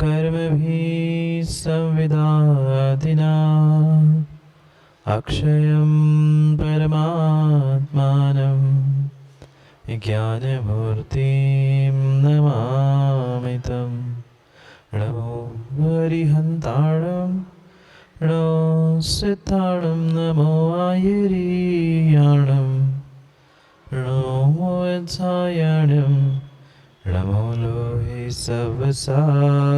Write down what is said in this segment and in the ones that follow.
कर्मभिः संविदादिना अक्षयं परमात्मानं ज्ञानमूर्तिं नमामि तं। नमो हरिहन्ताणं नमो सिद्धाणं नमो आयर्याणं नमो वत्सायणं नमो लोहे सवसाहुरम्।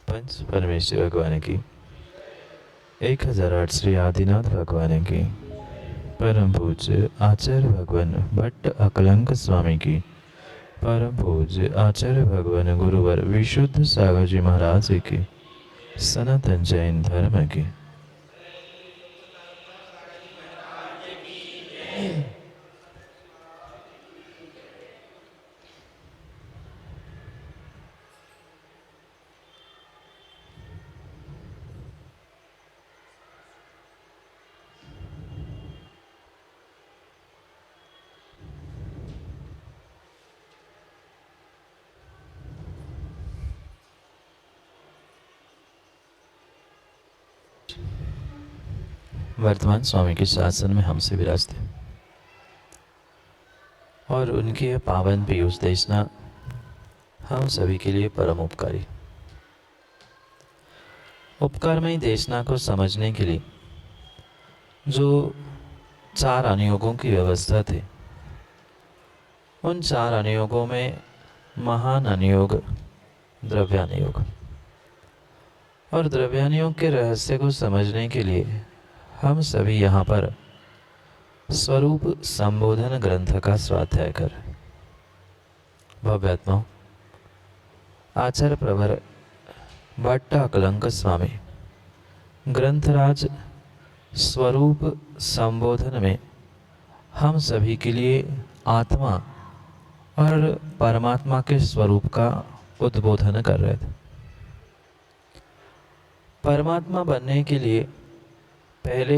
पंच परमेश्वर भगवान की 1008 श्री आदिनाथ भगवान की परम पूज्य आचार्य भगवान भट्ट अकलंक स्वामी की परम पूज्य आचार्य भगवान गुरुवर विशुद्ध सागर जी महाराज की सनातन जैन धर्म की वर्तमान स्वामी के शासन में हमसे विराजते और उनकी यह पावन पीयूष देशना हम सभी के लिए परम उपकारी। उपकारमयी देशना को समझने के लिए जो 4 अनुयोगों की व्यवस्था थी, उन 4 अनुयोगों में महान अनुयोग द्रव्यानुयोग, और द्रव्यानुयोग के रहस्य को समझने के लिए हम सभी यहाँ पर स्वरूप संबोधन ग्रंथ का स्वाध्याय कर भव्यात्माओं आचार्य प्रवर भट्ट अकलंक स्वामी ग्रंथराज स्वरूप संबोधन में हम सभी के लिए आत्मा और परमात्मा के स्वरूप का उद्बोधन कर रहे थे। परमात्मा बनने के लिए पहले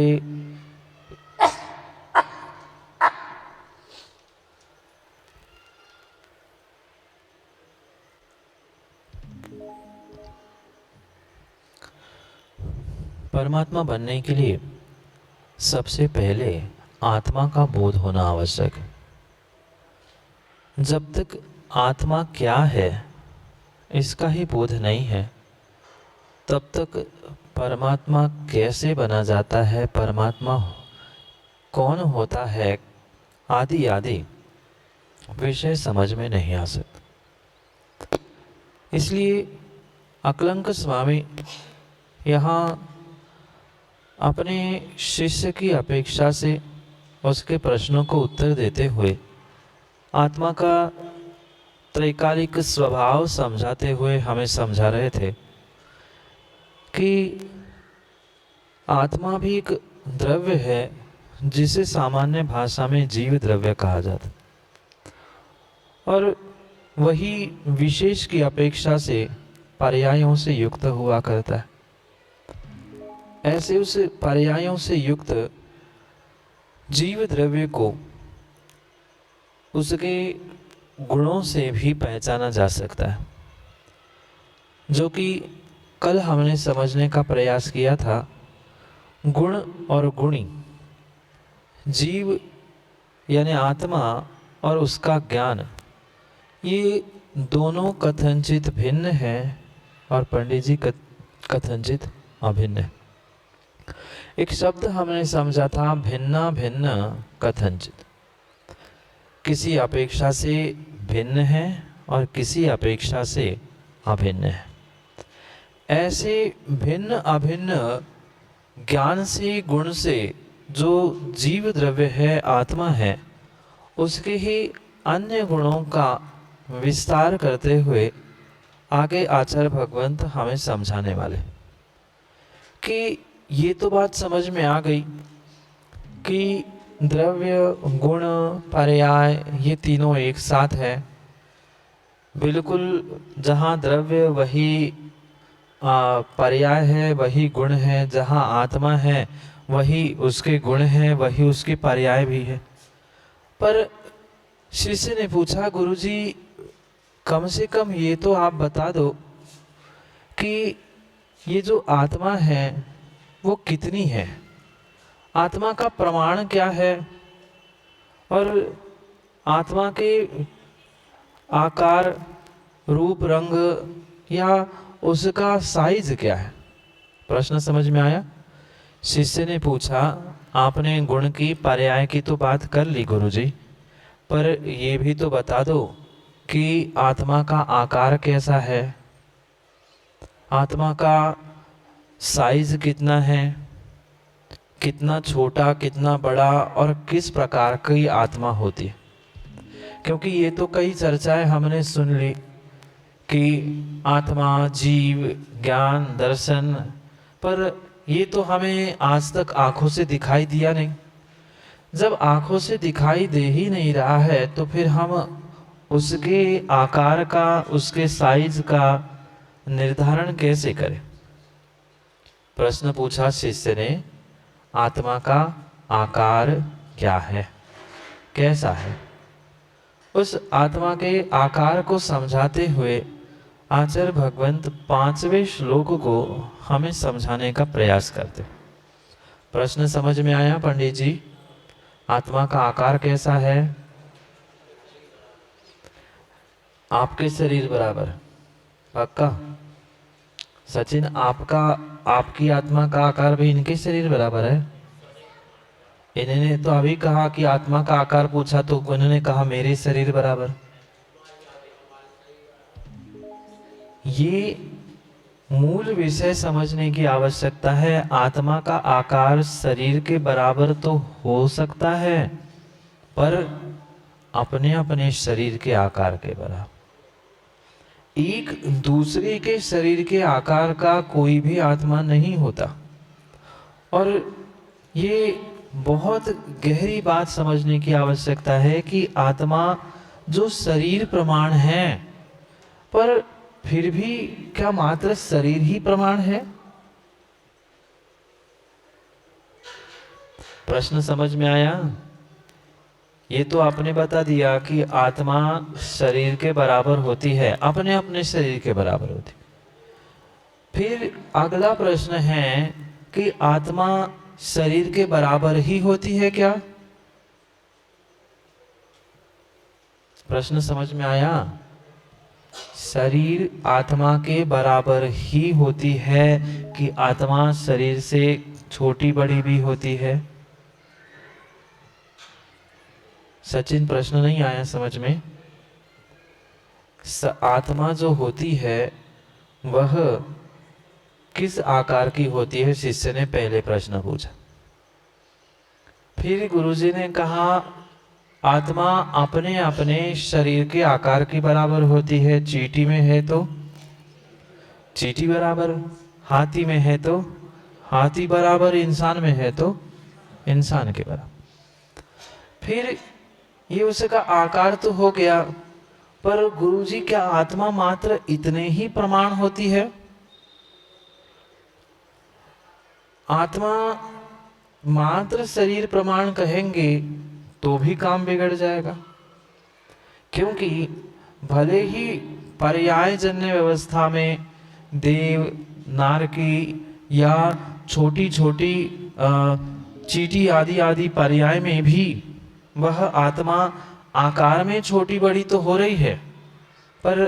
परमात्मा बनने के लिए सबसे पहले आत्मा का बोध होना आवश्यक है। जब तक आत्मा क्या है इसका ही बोध नहीं है, तब तक परमात्मा कैसे बना जाता है, परमात्मा कौन होता है, आदि आदि विषय समझ में नहीं आ सकता। इसलिए अकलंक स्वामी यहाँ अपने शिष्य की अपेक्षा से उसके प्रश्नों को उत्तर देते हुए आत्मा का त्रैकालिक स्वभाव समझाते हुए हमें समझा रहे थे कि आत्मा भी एक द्रव्य है जिसे सामान्य भाषा में जीव द्रव्य कहा जाता, और वही विशेष की अपेक्षा से पर्यायों से युक्त हुआ करता है। ऐसे उस पर्यायों से युक्त जीव द्रव्य को उसके गुणों से भी पहचाना जा सकता है, जो कि कल हमने समझने का प्रयास किया था। गुण और गुणी, जीव यानी आत्मा और उसका ज्ञान, ये दोनों कथनचित भिन्न हैं और पंडित जी कथनचित अभिन्न है। एक शब्द हमने समझा था भिन्ना भिन्न कथनचित, किसी अपेक्षा से भिन्न है और किसी अपेक्षा से अभिन्न है। ऐसे भिन्न अभिन्न ज्ञान से, गुण से जो जीव द्रव्य है, आत्मा है, उसके ही अन्य गुणों का विस्तार करते हुए आगे आचार्य भगवंत हमें समझाने वाले कि ये तो बात समझ में आ गई कि द्रव्य, गुण, पर्याय ये तीनों एक साथ है। बिल्कुल जहाँ द्रव्य वही पर्याय है, वही गुण है। जहाँ आत्मा है वही उसके गुण है, वही उसके पर्याय भी है। पर शिष्य ने पूछा, गुरुजी कम से कम ये तो आप बता दो कि ये जो आत्मा है वो कितनी है, आत्मा का प्रमाण क्या है, और आत्मा के आकार, रूप, रंग या उसका साइज क्या है। प्रश्न समझ में आया? शिष्य ने पूछा, आपने गुण की पर्याय की तो बात कर ली गुरुजी, पर ये भी तो बता दो कि आत्मा का आकार कैसा है, आत्मा का साइज कितना है, कितना छोटा कितना बड़ा, और किस प्रकार की आत्मा होती है। क्योंकि ये तो कई चर्चाएं हमने सुन ली कि आत्मा, जीव, ज्ञान, दर्शन, पर ये तो हमें आज तक आंखों से दिखाई दिया नहीं। जब आंखों से दिखाई दे ही नहीं रहा है तो फिर हम उसके आकार का, उसके साइज का निर्धारण कैसे करें। प्रश्न पूछा शिष्य ने, आत्मा का आकार क्या है, कैसा है। उस आत्मा के आकार को समझाते हुए आचार्य भगवंत 5वें श्लोक को हमें समझाने का प्रयास करते। प्रश्न समझ में आया पंडित जी? आत्मा का आकार कैसा है? आपके शरीर बराबर। पक्का? सचिन, आपकी आत्मा का आकार भी इनके शरीर बराबर है? इन्होंने तो अभी कहा कि आत्मा का आकार पूछा तो उन्होंने कहा मेरे शरीर बराबर। ये मूल विषय समझने की आवश्यकता है। आत्मा का आकार शरीर के बराबर तो हो सकता है, पर अपने अपने शरीर के आकार के बराबर। एक दूसरे के शरीर के आकार का कोई भी आत्मा नहीं होता। और ये बहुत गहरी बात समझने की आवश्यकता है कि आत्मा जो शरीर प्रमाण है, पर फिर भी क्या मात्र शरीर ही प्रमाण है? प्रश्न समझ में आया? ये तो आपने बता दिया कि आत्मा शरीर के बराबर होती है, अपने अपने शरीर के बराबर होती। फिर अगला प्रश्न है कि आत्मा शरीर के बराबर ही होती है क्या? प्रश्न समझ में आया? शरीर आत्मा के बराबर ही होती है कि आत्मा शरीर से छोटी बड़ी भी होती है? सचिन, प्रश्न नहीं आया समझ में? आत्मा जो होती है वह किस आकार की होती है? शिष्य ने पहले प्रश्न पूछा। फिर गुरुजी ने कहा, आत्मा अपने अपने शरीर के आकार के बराबर होती है। चींटी में है तो चींटी बराबर, हाथी में है तो हाथी बराबर, इंसान में है तो इंसान के बराबर। फिर ये उसका आकार तो हो गया, पर गुरुजी क्या आत्मा मात्र इतने ही प्रमाण होती है? आत्मा मात्र शरीर प्रमाण कहेंगे तो भी काम बिगड़ जाएगा। क्योंकि भले ही पर्यायजन्य व्यवस्था में देव, नारकी या छोटी छोटी चींटी आदि आदि पर्याय में भी वह आत्मा आकार में छोटी बड़ी तो हो रही है, पर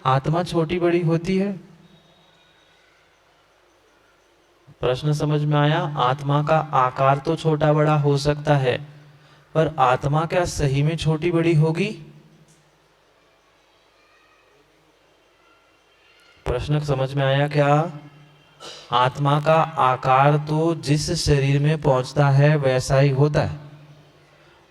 आत्मा छोटी बड़ी होती है? प्रश्न समझ में आया? आत्मा का आकार तो छोटा बड़ा हो सकता है, पर आत्मा क्या सही में छोटी बड़ी होगी? प्रश्न समझ में आया क्या? आत्मा का आकार तो जिस शरीर में पहुंचता है वैसा ही होता है।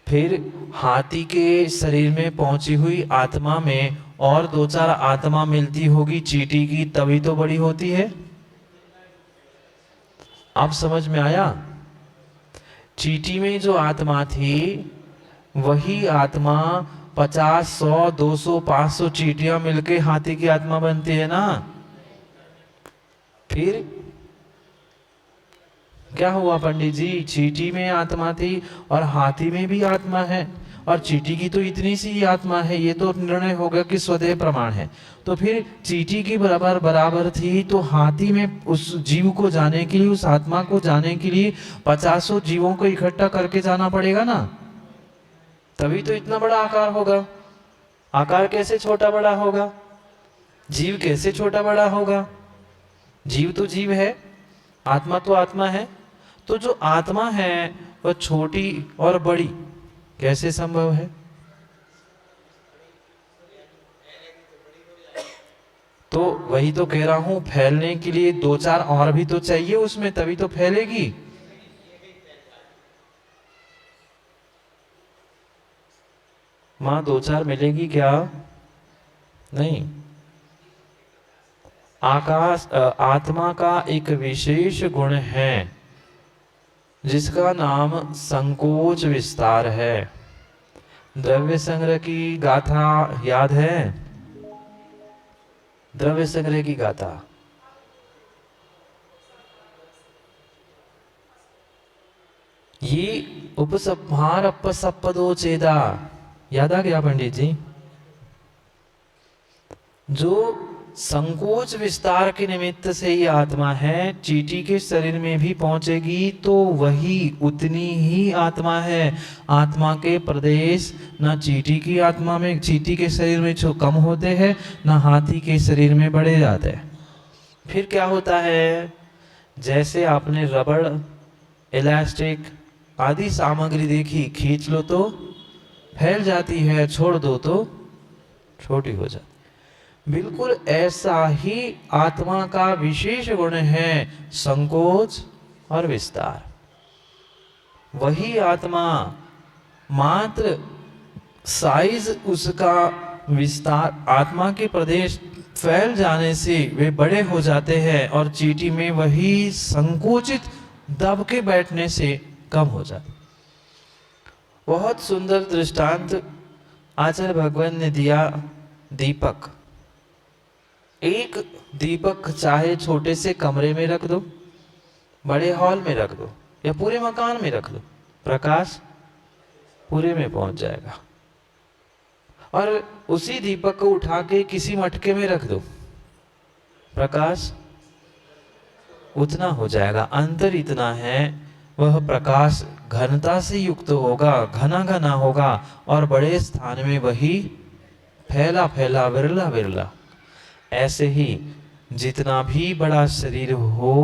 फिर हाथी के शरीर में पहुंची हुई आत्मा में और दो चार आत्मा मिलती होगी चींटी की, तभी तो बड़ी होती है। अब समझ में आया? चींटी में जो आत्मा थी वही आत्मा 50, 100, 200, 500 चींटियां मिलके हाथी की आत्मा बनती है ना। फिर क्या हुआ पंडित जी? चींटी में आत्मा थी और हाथी में भी आत्मा है, और चींटी की तो इतनी सी ही आत्मा है, ये तो निर्णय हो गया कि स्वदेह प्रमाण है। तो फिर चींटी की बराबर बराबर थी, तो हाथी में उस जीव को जाने के लिए, उस आत्मा को जाने के लिए 50 जीवों को इकट्ठा करके जाना पड़ेगा ना, तभी तो इतना बड़ा आकार होगा। आकार कैसे छोटा बड़ा होगा, जीव कैसे छोटा बड़ा होगा? जीव तो जीव है, आत्मा तो आत्मा है। तो जो आत्मा है वह छोटी और बड़ी कैसे संभव है? तो वही तो कह रहा हूं, फैलने के लिए 2-4 और भी तो चाहिए उसमें, तभी तो फैलेगी। मां 2-4 मिलेगी क्या? नहीं। आत्मा का एक विशेष गुण है जिसका नाम संकोच विस्तार है। द्रव्य संग्रह की गाथा याद है? द्रव्य संग्रह की गाथा ये उपसंहार अपसपदो चेदा, याद आ गया पंडित जी? जो संकोच विस्तार के निमित्त से ही आत्मा है, चींटी के शरीर में भी पहुंचेगी तो वही उतनी ही आत्मा है। आत्मा के प्रदेश न चींटी की आत्मा में, चींटी के शरीर में जो कम होते हैं, न हाथी के शरीर में बढ़े जाते हैं। फिर क्या होता है, जैसे आपने रबड़, इलास्टिक आदि सामग्री देखी, खींच लो तो फैल जाती है, छोड़ दो तो छोटी हो जाती। बिल्कुल ऐसा ही आत्मा का विशेष गुण है संकोच और विस्तार। वही आत्मा मात्र साइज उसका विस्तार, आत्मा के प्रदेश फैल जाने से वे बड़े हो जाते हैं, और चींटी में वही संकोचित दब के बैठने से कम हो जाते। बहुत सुंदर दृष्टांत आचार्य भगवान ने दिया। दीपक, एक दीपक चाहे छोटे से कमरे में रख दो, बड़े हॉल में रख दो, या पूरे मकान में रख दो, प्रकाश पूरे में पहुंच जाएगा। और उसी दीपक को उठा के किसी मटके में रख दो, प्रकाश उतना हो जाएगा। अंतर इतना है, वह प्रकाश घनता से युक्त होगा, घना घना होगा, और बड़े स्थान में वही फैला फैला, विरला विरला। ऐसे ही जितना भी बड़ा शरीर हो,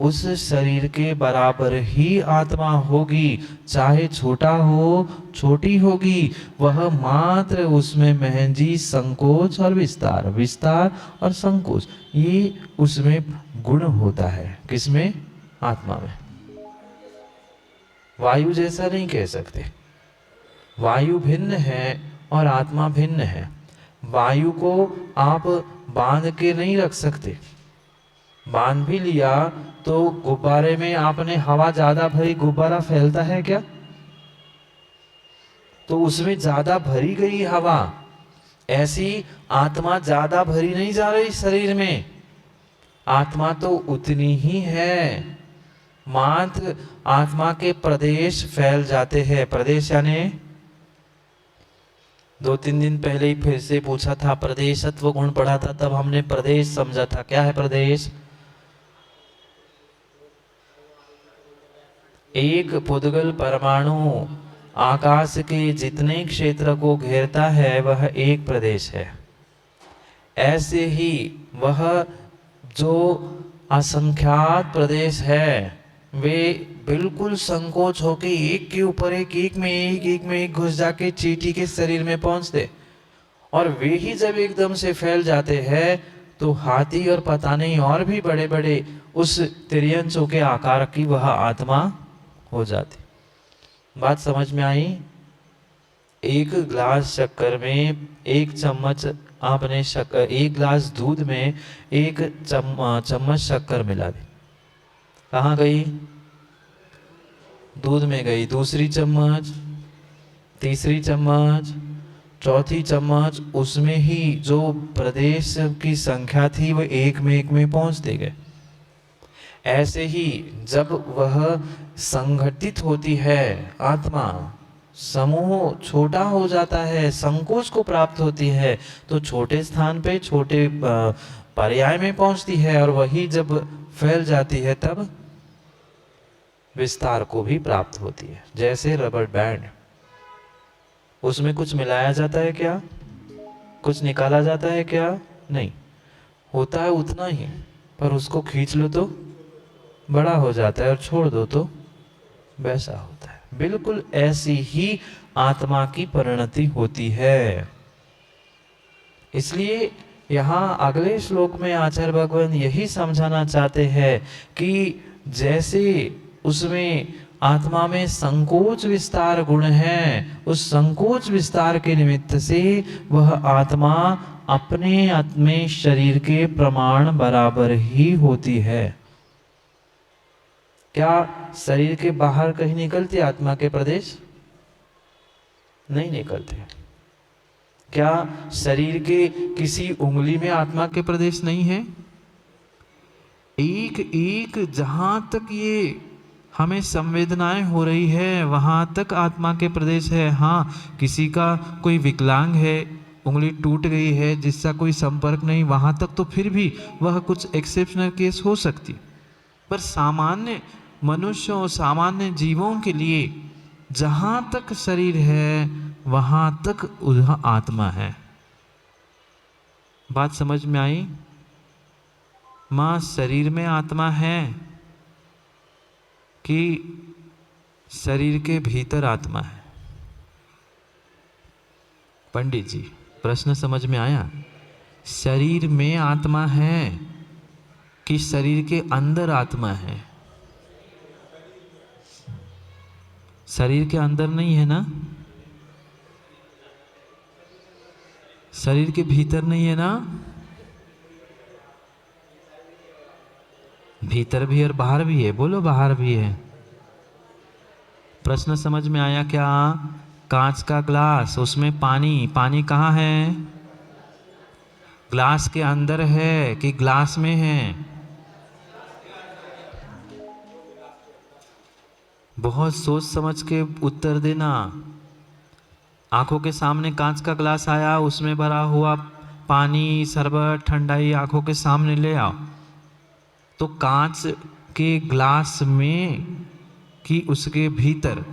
उस शरीर के बराबर ही आत्मा होगी, चाहे छोटा हो छोटी होगी, वह मात्र उसमें महंजी संकोच और विस्तार, विस्तार और संकोच, ये उसमें गुण होता है। किसमें? आत्मा में। वायु जैसा नहीं कह सकते, वायु भिन्न है और आत्मा भिन्न है। वायु को आप बांध के नहीं रख सकते, बांध भी लिया तो गुब्बारे में आपने हवा ज्यादा भरी, गुब्बारा फैलता है क्या? तो उसमें ज्यादा भरी गई हवा, ऐसी आत्मा ज्यादा भरी नहीं जा रही शरीर में, आत्मा तो उतनी ही है, मात्र आत्मा के प्रदेश फैल जाते हैं। प्रदेश यानी 2-3 दिन पहले ही फिर से पूछा था, प्रदेशत्व गुण पढ़ा था, तब हमने प्रदेश समझा था। क्या है प्रदेश? एक पुद्गल परमाणु आकाश के जितने क्षेत्र को घेरता है वह एक प्रदेश है। ऐसे ही वह जो असंख्यात प्रदेश है, वे बिल्कुल संकोच होके एक के ऊपर एक में एक घुस जाके चींटी के शरीर में पहुंचते, और वे ही जब एकदम से फैल जाते हैं तो हाथी और पता नहीं और भी बड़े बड़े उस तिर्यंचों के आकार की वह आत्मा हो जाती। बात समझ में आई? एक गिलास शक्कर में 1 चम्मच आपने शक्कर, 1 गिलास दूध में 1 चम्मच शक्कर मिला दी, कहाँ गई? दूध में गई। दूसरी चम्मच, तीसरी चम्मच, चौथी चम्मच, उसमें ही जो प्रदेश की संख्या थी वह एक में पहुंचते गए। ऐसे ही जब वह संगठित होती है आत्मा, समूह छोटा हो जाता है, संकोच को प्राप्त होती है, तो छोटे स्थान पे छोटे पर्याय में पहुंचती है, और वही जब फैल जाती है तब विस्तार को भी प्राप्त होती है। जैसे रबर बैंड, उसमें कुछ मिलाया जाता है क्या? कुछ निकाला जाता है क्या? नहीं, होता है उतना ही, पर उसको खींच लो तो बड़ा हो जाता है और छोड़ दो तो वैसा होता है। बिल्कुल ऐसी ही आत्मा की परिणति होती है। इसलिए यहाँ अगले श्लोक में आचार्य भगवान यही समझाना चाहते हैं कि जैसे उसमें आत्मा में संकोच विस्तार गुण है, उस संकोच विस्तार के निमित्त से वह आत्मा अपने शरीर के प्रमाण बराबर ही होती है। क्या शरीर के बाहर कहीं निकलती आत्मा के प्रदेश? नहीं निकलते। क्या शरीर के किसी उंगली में आत्मा के प्रदेश नहीं है? एक एक जहां तक ये हमें संवेदनाएं हो रही है वहां तक आत्मा के प्रदेश है। हाँ, किसी का कोई विकलांग है, उंगली टूट गई है, जिसका कोई संपर्क नहीं, वहां तक तो फिर भी वह कुछ एक्सेप्शनल केस हो सकती, पर सामान्य मनुष्यों, सामान्य जीवों के लिए जहां तक शरीर है वहां तक वह आत्मा है। बात समझ में आई? मां, शरीर में आत्मा है कि शरीर के भीतर आत्मा है? पंडित जी, प्रश्न समझ में आया? शरीर में आत्मा है कि शरीर के अंदर आत्मा है? शरीर के अंदर नहीं है ना? शरीर के भीतर नहीं है ना? भीतर भी और बाहर भी है। बोलो, बाहर भी है। प्रश्न समझ में आया क्या? कांच का ग्लास, उसमें पानी, पानी कहाँ है? ग्लास के अंदर है कि ग्लास में है? बहुत सोच समझ के उत्तर देना। आंखों के सामने कांच का ग्लास आया, उसमें भरा हुआ पानी, शरबत, ठंडाई आंखों के सामने ले आओ, तो कांच के ग्लास में कि उसके भीतर?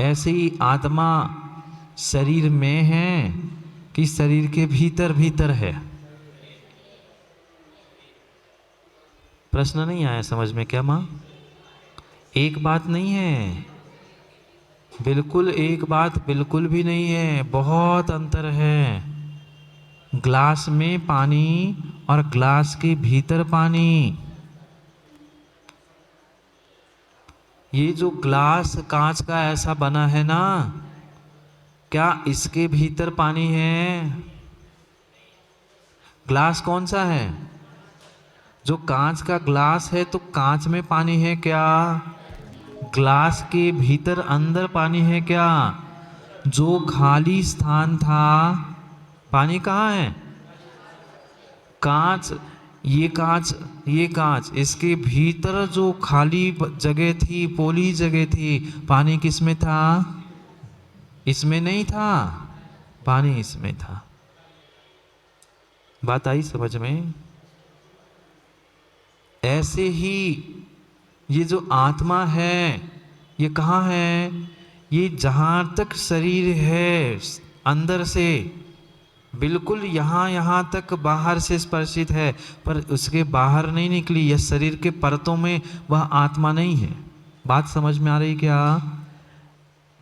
ऐसे ही आत्मा शरीर में है कि शरीर के भीतर भीतर है? प्रश्न नहीं आया समझ में क्या मां? एक बात नहीं है, बिल्कुल एक बात बिल्कुल भी नहीं है, बहुत अंतर है। ग्लास में पानी और ग्लास के भीतर पानी। ये जो ग्लास कांच का ऐसा बना है ना, क्या इसके भीतर पानी है? ग्लास कौन सा है? जो कांच का ग्लास है, तो कांच में पानी है क्या? ग्लास के भीतर अंदर पानी है क्या? जो खाली स्थान था, पानी कहाँ है? कांच, ये कांच, ये कांच, इसके भीतर जो खाली जगह थी, पोली जगह थी, पानी किसमें था? इसमें नहीं था, पानी इसमें था। बात आई समझ में? ऐसे ही ये जो आत्मा है, ये कहाँ है? ये जहां तक शरीर है अंदर से, बिल्कुल यहाँ तक बाहर से स्पर्शित है, पर उसके बाहर नहीं निकली। यह शरीर के परतों में वह आत्मा नहीं है। बात समझ में आ रही क्या?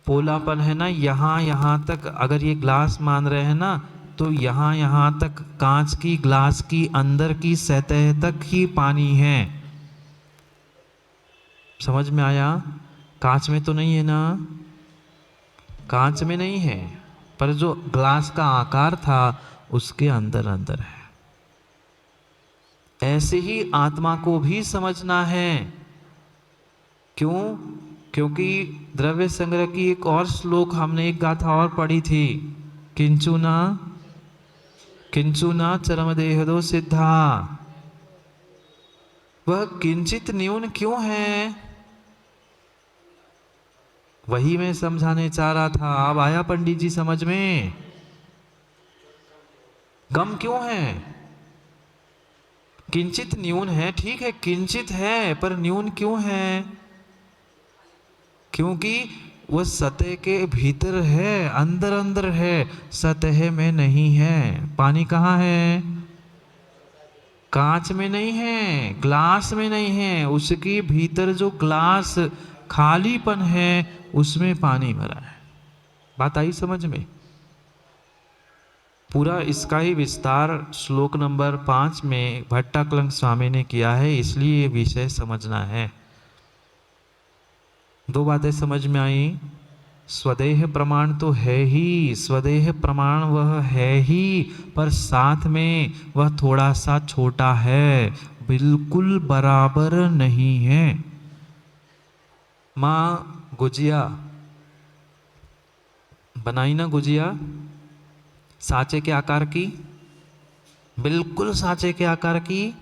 पोलापन है ना, यहाँ तक अगर ये ग्लास मान रहे हैं ना, तो यहाँ तक कांच की ग्लास की अंदर की सतह तक ही पानी है। समझ में आया? कांच में तो नहीं है ना? कांच में नहीं है, पर जो ग्लास का आकार था उसके अंदर अंदर है। ऐसे ही आत्मा को भी समझना है। क्यों? क्योंकि द्रव्य संग्रह की एक और श्लोक हमने एक गाथा और पढ़ी थी, किंचुना चरम देहदो सिद्धा। वह किंचित न्यून क्यों है? वही मैं समझाने चाह रहा था। अब आया पंडित जी समझ में? कम क्यों है? किंचित न्यून है, ठीक है, किंचित है, पर न्यून क्यों है? क्योंकि वह सतह के भीतर है, अंदर अंदर है, सतह में नहीं है। पानी कहाँ है? कांच में नहीं है, ग्लास में नहीं है, उसके भीतर जो ग्लास खालीपन है उसमें पानी भरा है। बात आई समझ में? पूरा इसका ही विस्तार श्लोक नंबर 5 में भट्टाकलंग स्वामी ने किया है, इसलिए ये विषय समझना है। दो बातें समझ में आई। स्वदेह प्रमाण तो है ही, स्वदेह प्रमाण वह है ही, पर साथ में वह थोड़ा सा छोटा है, बिल्कुल बराबर नहीं है। माँ गुजिया बनाई ना, गुजिया सांचे के आकार की, बिल्कुल सांचे के आकार की।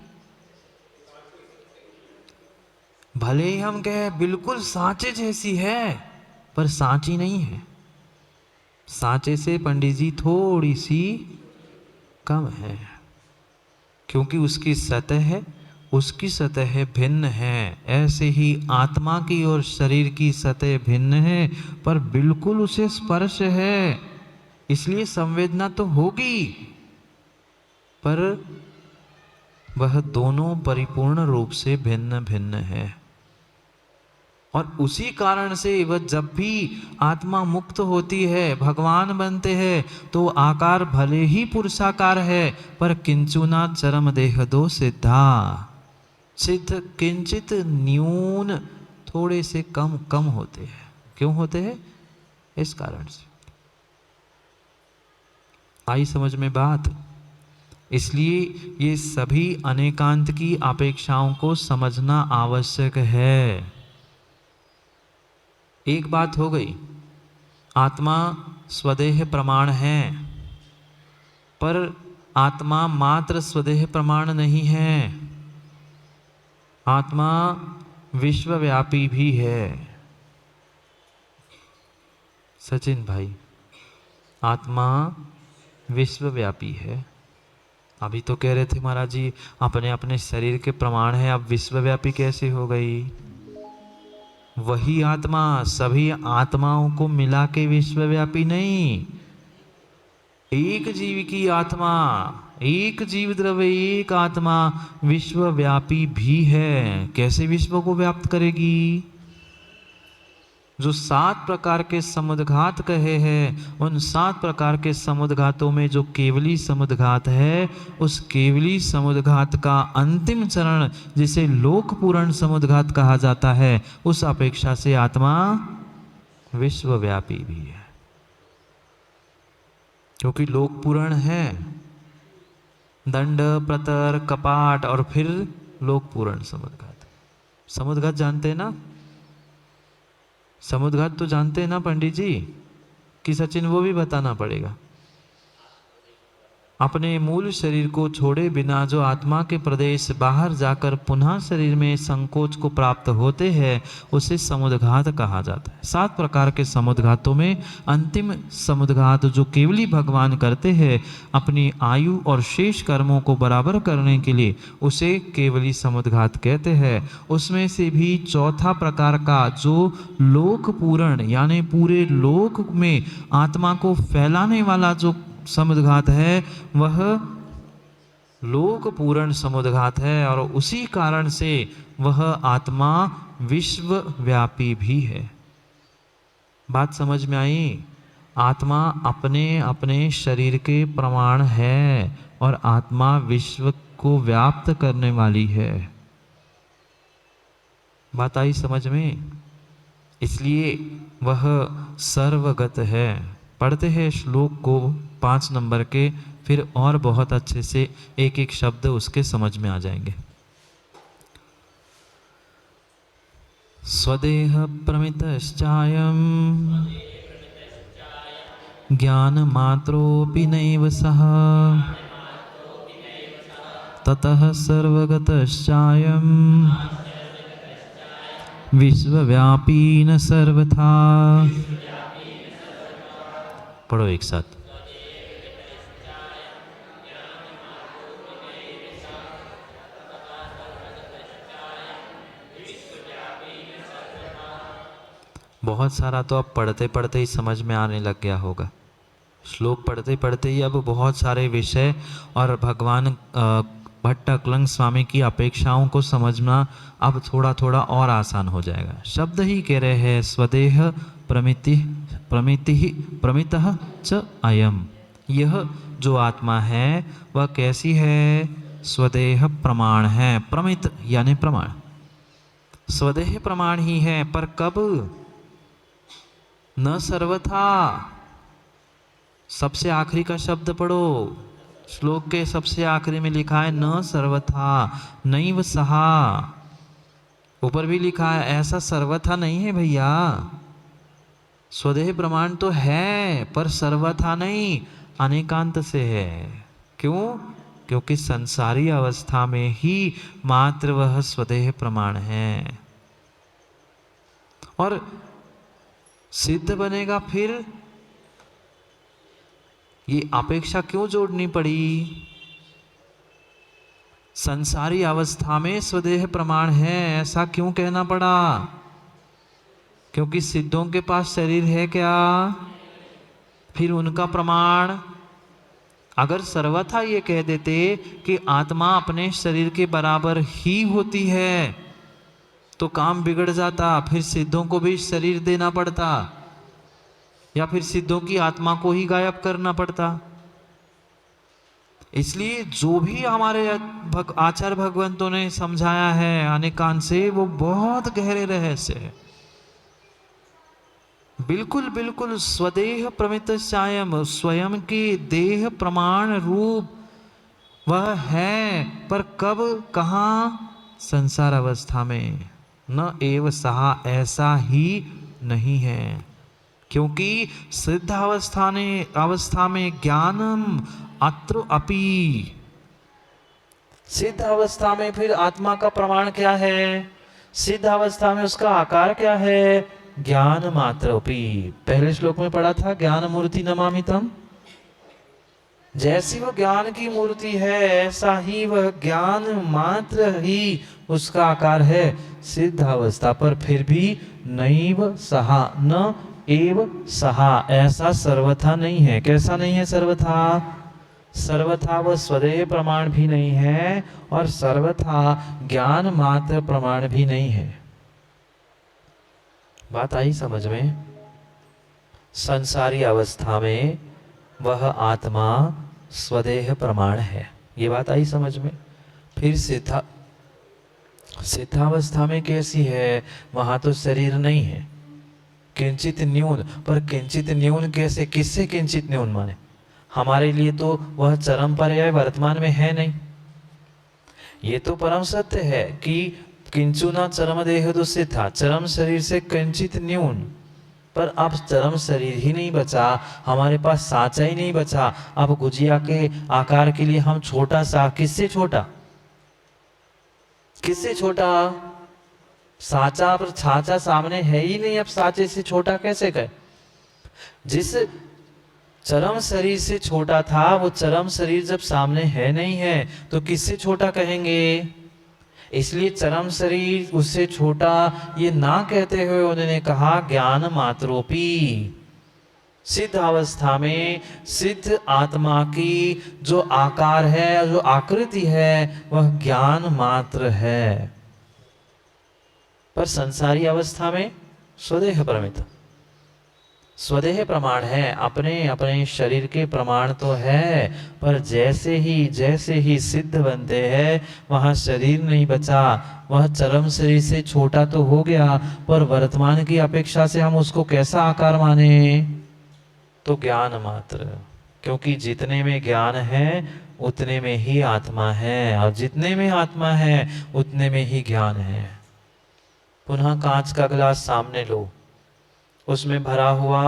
भले ही हम कहे बिल्कुल सांचे जैसी है, पर सांची नहीं है। सांचे से पंडित जी थोड़ी सी कम है, क्योंकि उसकी सतह भिन्न है। ऐसे ही आत्मा की और शरीर की सतह भिन्न है, पर बिल्कुल उसे स्पर्श है, इसलिए संवेदना तो होगी, पर वह दोनों परिपूर्ण रूप से भिन्न भिन्न है। और उसी कारण से वह जब भी आत्मा मुक्त होती है, भगवान बनते हैं, तो आकार भले ही पुरुषाकार है, पर किंचुना चरम देह दो सिद्धा, सिद्ध किंचित न्यून, थोड़े से कम कम होते हैं। क्यों होते हैं? इस कारण से। आई समझ में बात? इसलिए ये सभी अनेकांत की अपेक्षाओं को समझना आवश्यक है। एक बात हो गई, आत्मा स्वदेह प्रमाण है, पर आत्मा मात्र स्वदेह प्रमाण नहीं है, आत्मा विश्वव्यापी भी है। सचिन भाई, आत्मा विश्वव्यापी है। अभी तो कह रहे थे महाराज जी अपने अपने शरीर के प्रमाण है, अब विश्वव्यापी कैसे हो गई? वही आत्मा सभी आत्माओं को मिला के विश्वव्यापी नहीं, एक जीव की आत्मा, एक जीव द्रव्य, एक आत्मा विश्वव्यापी भी है। कैसे विश्व को व्याप्त करेगी? जो 7 प्रकार के समुद्घात कहे हैं, उन 7 प्रकार के समुद्घातों में जो केवली समुद्घात है, उस केवली समुद्घात का अंतिम चरण जिसे लोक पूर्ण समुद्घात कहा जाता है, उस अपेक्षा से आत्मा विश्वव्यापी भी है। क्योंकि लोक पूर्ण है, दंड, प्रतर, कपाट और फिर लोक पूर्ण समुद्घात। समुद्घात जानते हैं ना? समुद्घात तो जानते हैं ना पंडित जी? कि सचिन वो भी बताना पड़ेगा? अपने मूल शरीर को छोड़े बिना जो आत्मा के प्रदेश बाहर जाकर पुनः शरीर में संकोच को प्राप्त होते हैं, उसे समुद्घात कहा जाता है। 7 प्रकार के समुद्घातों में अंतिम समुद्घात जो केवली भगवान करते हैं अपनी आयु और शेष कर्मों को बराबर करने के लिए, उसे केवली समुद्घात कहते हैं। उसमें से भी चौथा प्रकार का जो लोक पूर्ण यानी पूरे लोक में आत्मा को फैलाने वाला जो समुद्घात है, वह लोक पूर्ण समुद्घात है, और उसी कारण से वह आत्मा विश्वव्यापी भी है। बात समझ में आई? आत्मा अपने अपने शरीर के प्रमाण है, और आत्मा विश्व को व्याप्त करने वाली है। बात आई समझ में? इसलिए वह सर्वगत है। पढ़ते हैं श्लोक को 5 नंबर के, फिर और बहुत अच्छे से एक एक शब्द उसके समझ में आ जाएंगे। स्वदेह प्रमितश्चायं ज्ञान मात्रोऽपि नैव सः ततः सर्वगतश्चायं विश्वव्यापी न सर्वथा। पढ़ो एक साथ। बहुत सारा तो अब पढ़ते पढ़ते ही समझ में आने लग गया होगा। श्लोक पढ़ते पढ़ते ही अब बहुत सारे विषय और भगवान भट्ट अकलंग स्वामी की अपेक्षाओं को समझना अब थोड़ा थोड़ा और आसान हो जाएगा। शब्द ही कह रहे हैं स्वदेह प्रमितः च अयम। यह जो आत्मा है वह कैसी है? स्वदेह प्रमाण है। प्रमित यानी प्रमाण, स्वदेह प्रमाण ही है, पर कब? न सर्वथा। सबसे आखिरी का शब्द पढ़ो, श्लोक के सबसे आखिरी में लिखा है न सर्वथा नैव सहा। ऊपर भी लिखा है ऐसा सर्वथा नहीं है भैया। स्वदेह प्रमाण तो है पर सर्वथा नहीं, अनेकांत से है। क्यों? क्योंकि संसारी अवस्था में ही मात्र वह स्वदेह प्रमाण है। और सिद्ध बनेगा फिर ये अपेक्षा क्यों जोड़नी पड़ी? संसारी अवस्था में स्वदेह प्रमाण है ऐसा क्यों कहना पड़ा? क्योंकि सिद्धों के पास शरीर है क्या? फिर उनका प्रमाण अगर सर्वथा ये कह देते कि आत्मा अपने शरीर के बराबर ही होती है तो काम बिगड़ जाता। फिर सिद्धों को भी शरीर देना पड़ता या फिर सिद्धों की आत्मा को ही गायब करना पड़ता। इसलिए जो भी हमारे आचार्य भगवंतों ने समझाया है अनेकांत से, वो बहुत गहरे रहस्य है। बिल्कुल बिल्कुल स्वदेह प्रमित सायम, स्वयं के देह प्रमाण रूप वह है, पर कब कहाँ? संसार अवस्था में। न एव सहा, ऐसा ही नहीं है। क्योंकि सिद्ध अवस्था में ज्ञानम अत्र अपि। सिद्ध अवस्था में फिर आत्मा का प्रमाण क्या है? सिद्ध अवस्था में उसका आकार क्या है? ज्ञान मात्र अपि। पहले श्लोक में पढ़ा था ज्ञान मूर्ति नमामितम। जैसी वह ज्ञान की मूर्ति है ऐसा ही वह ज्ञान मात्र ही उसका आकार है सिद्ध अवस्था पर। फिर भी नैव सहा, न एव सहा, ऐसा सर्वथा नहीं है। कैसा नहीं है सर्वथा? सर्वथा वह स्वदेह प्रमाण भी नहीं है और सर्वथा ज्ञान मात्र प्रमाण भी नहीं है। बात आई समझ में? संसारी अवस्था में वह आत्मा स्वदेह प्रमाण है, ये बात आई समझ में? फिर सिद्धावस्था में कैसी है? वहां तो शरीर नहीं है, किंचित न्यून। पर किंचित न्यून कैसे? किससे किंचित न्यून माने? हमारे लिए तो वह चरम पर्याय वर्तमान में है नहीं। ये तो परम सत्य है कि किंचुना चरम देह दुष्य था, चरम शरीर से किंचित न्यून। पर अब चरम शरीर ही नहीं बचा, हमारे पास साचा ही नहीं बचा। अब गुजिया के आकार के लिए हम छोटा सा, किससे छोटा? किससे छोटा? साचा पर छाचा सामने है ही नहीं, अब साचे से छोटा कैसे कहे? जिस चरम शरीर से छोटा था वो चरम शरीर जब सामने है नहीं है तो किससे छोटा कहेंगे? इसलिए चरम शरीर उससे छोटा ये ना कहते हुए उन्होंने कहा ज्ञान मात्रोपी। सिद्ध अवस्था में सिद्ध आत्मा की जो आकार है, जो आकृति है, वह ज्ञान मात्र है। पर संसारी अवस्था में स्वदेह प्रमित, स्वदेह प्रमाण है। अपने अपने शरीर के प्रमाण तो है, पर जैसे ही सिद्ध बनते हैं वहां शरीर नहीं बचा। वह चरम शरीर से छोटा तो हो गया, पर वर्तमान की अपेक्षा से हम उसको कैसा आकार माने? तो ज्ञान मात्र। क्योंकि जितने में ज्ञान है उतने में ही आत्मा है, और जितने में आत्मा है उतने में ही ज्ञान है। पुनः कांच का गिलास सामने लो, उसमें भरा हुआ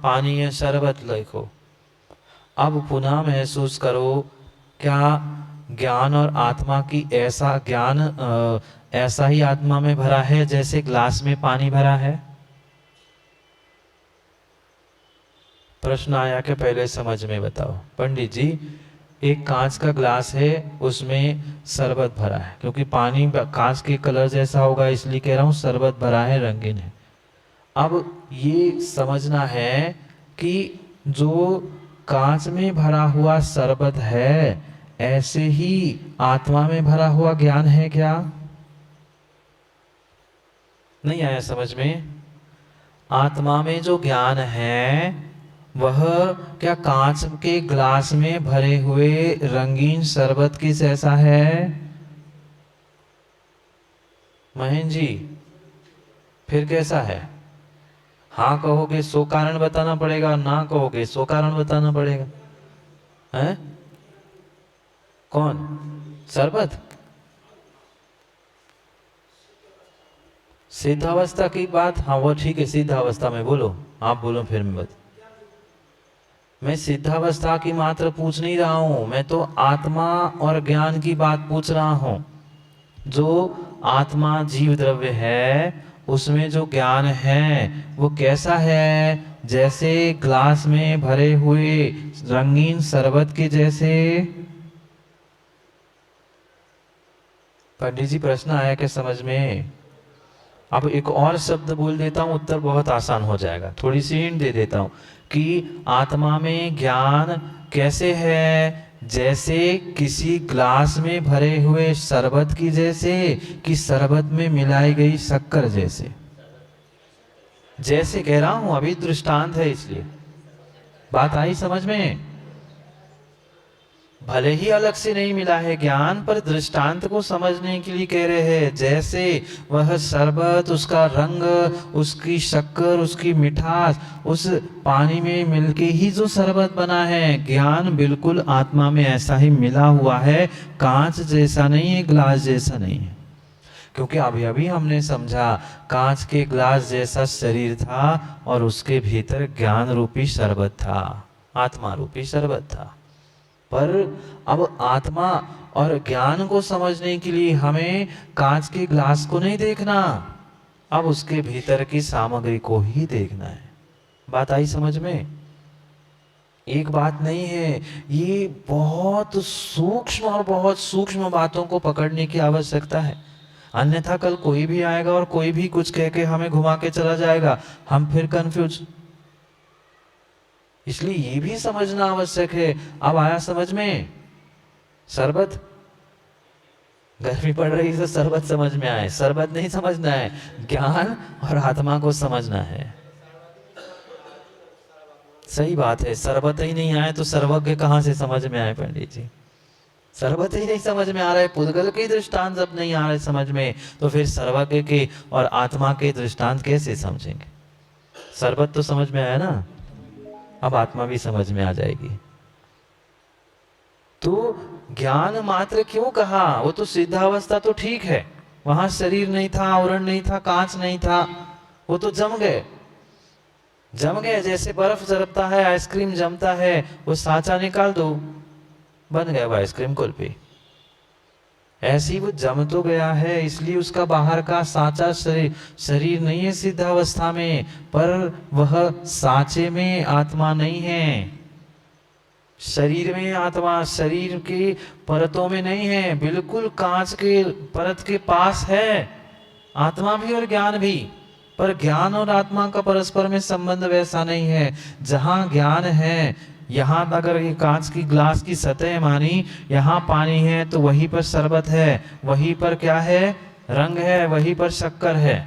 पानी या शरबत लिखो। अब पुनः महसूस करो क्या ज्ञान और आत्मा की ऐसा ज्ञान ऐसा ही आत्मा में भरा है जैसे ग्लास में पानी भरा है? प्रश्न आया कि पहले समझ में बताओ। पंडित जी, एक कांच का ग्लास है, उसमें शरबत भरा है, क्योंकि पानी कांच के कलर जैसा होगा इसलिए कह रहा हूं शरबत भरा है, रंगीन है। अब ये समझना है कि जो कांच में भरा हुआ शरबत है, ऐसे ही आत्मा में भरा हुआ ज्ञान है क्या? नहीं आया समझ में? आत्मा में जो ज्ञान है वह क्या कांच के ग्लास में भरे हुए रंगीन शरबत की जैसा है? महेंद्र जी, फिर कैसा है? हाँ कहोगे सो कारण बताना पड़ेगा, ना कहोगे सो कारण बताना पड़ेगा। है कौन? शरबत? सिद्धावस्था की बात, हाँ वो ठीक है, सिद्धावस्था में बोलो, आप बोलो फिर मैं सिद्धावस्था की मात्र पूछ नहीं रहा हूं, मैं तो आत्मा और ज्ञान की बात पूछ रहा हूं। जो आत्मा जीव द्रव्य है उसमें जो ज्ञान है वो कैसा है? जैसे ग्लास में भरे हुए रंगीन शरबत के जैसे। पंडित जी प्रश्न आया क्या समझ में? अब एक और शब्द बोल देता हूं, उत्तर बहुत आसान हो जाएगा। थोड़ी सी हिंट दे देता हूं कि आत्मा में ज्ञान कैसे है? जैसे किसी ग्लास में भरे हुए शरबत की जैसे, कि शरबत में मिलाई गई शक्कर जैसे। जैसे कह रहा हूं, अभी दृष्टांत है इसलिए। बात आई समझ में? भले ही अलग से नहीं मिला है ज्ञान, पर दृष्टांत को समझने के लिए कह रहे हैं। जैसे वह शरबत, उसका रंग, उसकी शक्कर, उसकी मिठास उस पानी में मिलके ही जो शरबत बना है, ज्ञान बिल्कुल आत्मा में ऐसा ही मिला हुआ है। कांच जैसा नहीं है, ग्लास जैसा नहीं है। क्योंकि अभी अभी हमने समझा कांच के ग्लास जैसा शरीर था और उसके भीतर ज्ञान रूपी शरबत था, आत्मा रूपी शरबत था। पर अब आत्मा और ज्ञान को समझने के लिए हमें कांच के ग्लास को नहीं देखना, अब उसके भीतर की सामग्री को ही देखना है। बात आई समझ में? एक बात नहीं है, ये बहुत सूक्ष्म और बहुत सूक्ष्म बातों को पकड़ने की आवश्यकता है। अन्यथा कल कोई भी आएगा और कोई भी कुछ कह के हमें घुमा के चला जाएगा, हम फिर कंफ्यूज। इसलिए ये भी समझना आवश्यक है। अब आया समझ में? शरबत, गर्मी पड़ रही है तो शरबत समझ में आए? शरबत नहीं समझना है, ज्ञान और आत्मा को समझना है। सही बात है, शरबत ही नहीं आए तो सर्वज्ञ कहां से समझ में आए पंडित जी? शरबत ही नहीं समझ में आ रहा है, पुद्गल के दृष्टांत जब नहीं आ रहे समझ में, तो फिर सर्वज्ञ के और आत्मा के दृष्टांत कैसे समझेंगे? शरबत तो समझ में आया ना, अब आत्मा भी समझ में आ जाएगी। तो ज्ञान मात्र क्यों कहा? वो तो सिद्धावस्था तो ठीक है, वहां शरीर नहीं था, आवरण नहीं था, कांच नहीं था, वो तो जम गए। जम गए जैसे बर्फ जमता है, आइसक्रीम जमता है, वो साचा निकाल दो, बन गया वो आइसक्रीम कुल्फी। ऐसे ही वो जम तो गया है, इसलिए उसका बाहर का साचा शरीर नहीं है सिद्धावस्था में, पर वह साचे में आत्मा नहीं है। शरीर में आत्मा, शरीर की परतों में नहीं है, बिल्कुल कांच के परत के पास है आत्मा भी और ज्ञान भी। पर ज्ञान और आत्मा का परस्पर में संबंध वैसा नहीं है। जहां ज्ञान है, यहाँ अगर ये कांच की ग्लास की सतह मानी, यहाँ पानी है तो वहीं पर शरबत है, वहीं पर क्या है? रंग है, वहीं पर शक्कर है,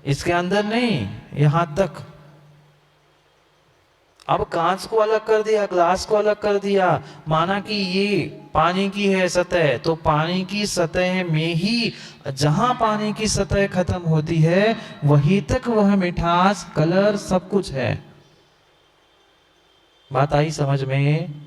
इसके अंदर नहीं, यहाँ तक। अब कांच को अलग कर दिया, ग्लास को अलग कर दिया, माना कि ये पानी की है सतह, तो पानी की सतह में ही जहां पानी की सतह खत्म होती है वहीं तक वह मिठास, कलर सब कुछ है। बात आई समझ में?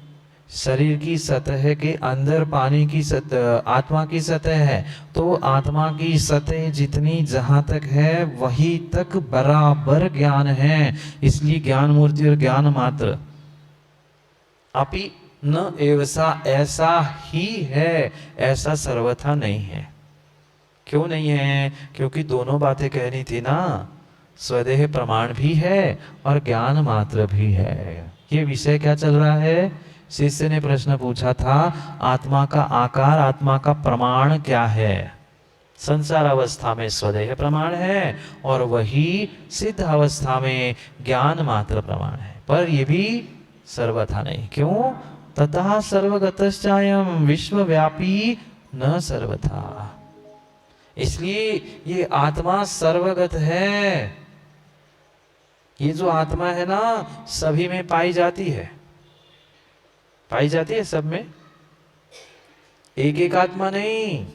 शरीर की सतह के अंदर पानी की सतह, आत्मा की सतह है, तो आत्मा की सतह जितनी जहां तक है वहीं तक बराबर ज्ञान है। इसलिए ज्ञान मूर्ति और ज्ञान मात्र। अपि न एवसा ऐसा ही है, ऐसा सर्वथा नहीं है। क्यों नहीं है? क्योंकि दोनों बातें कहनी थी ना, स्वदेह प्रमाण भी है और ज्ञान मात्र भी है। ये विषय क्या चल रहा है? शिष्य ने प्रश्न पूछा था, आत्मा का आकार, आत्मा का प्रमाण क्या है? संसार अवस्था में स्वदेह प्रमाण है और वही सिद्ध अवस्था में ज्ञान मात्र प्रमाण है, पर ये भी सर्वथा नहीं। क्यों? ततः सर्वगतश्चायम विश्वव्यापी न सर्वथा। इसलिए ये आत्मा सर्वगत है। ये जो आत्मा है ना, सभी में पाई जाती है, पाई जाती है सब में, एक एक आत्मा नहीं।